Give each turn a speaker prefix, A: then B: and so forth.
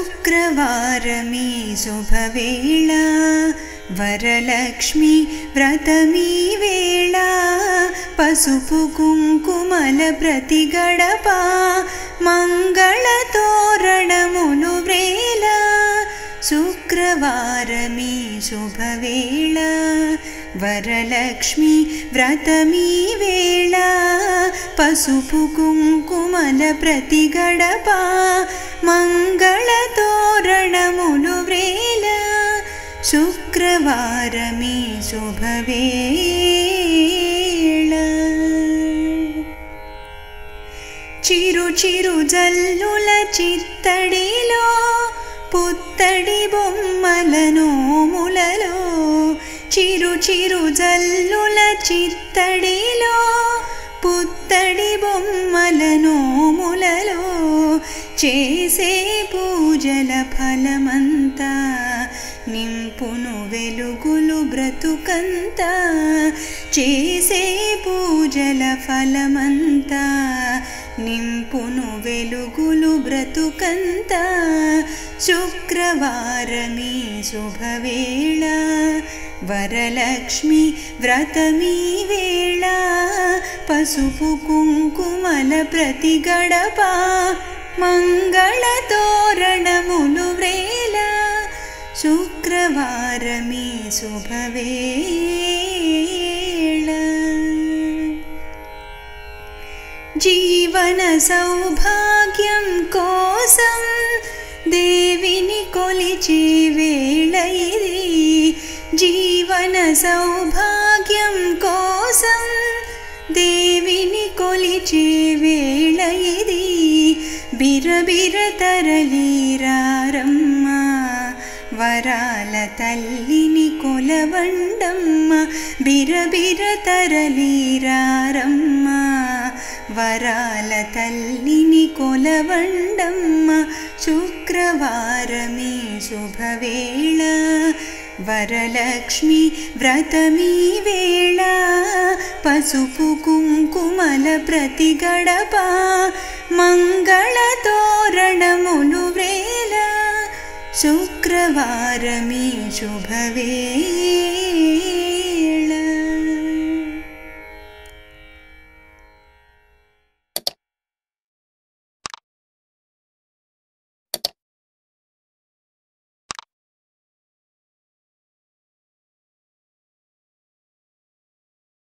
A: శుక్రవారమీ శుభవేళ వరలక్ష్మి వ్రతమీ వేళ పసుపు కుంకుమల ప్రతి గడప మంగళ తోరణములు వ్రేల శుక్రవారమీ శుభవేళ వరలక్ష్మి వ్రతమీ వేళ పసుపు కుంకుమల ప్రతి గడప మంగళ తోరణములు వ్రేల శుక్రవారమీ శుభవేళ చిరు చిరు జల్లుల చిత్తడిలో పుత్తడి బొమ్మల నోములలో చిరు చిరు జల్లుల చిత్తడిలో పుత్తడి బొమ్మల నోములలో చేసే పూజల ఫలమంతా నింపును వెలుగులు బ్రతుకంతా చేసే పూజల ఫలమంతా నింపును వెలుగులు బ్రతుకంతా శుక్రవారమీ శుభవేళ వరలక్ష్మి వ్రతమీ వేళ పసుపు కుంకుమల ప్రతి గడప మంగళ తోరణములు వ్రేల శుక్రవారమీ శుభవేళ జీవన సౌభాగ్యం కోసం దేవిని కొలిచే వేళ ఇది జీవన సౌభాగ్యం కోసం దేవిని కొలిచే వేళ ఇది బిరబిర తరలిరారమ్మ వరాల తల్లిని కొలవండమ్మ బిరబిర తరలిరారమ్మ వరాల తల్లిని కొలవండమ్మ శుక్రవారమీ శుభవేళ వరలక్ష్మి వ్రతమీ వేళ పసుపు కుంకుమల ప్రతి గడప మంగళ తోరణములు వ్రేల శుక్రవారమీ శుభవేళ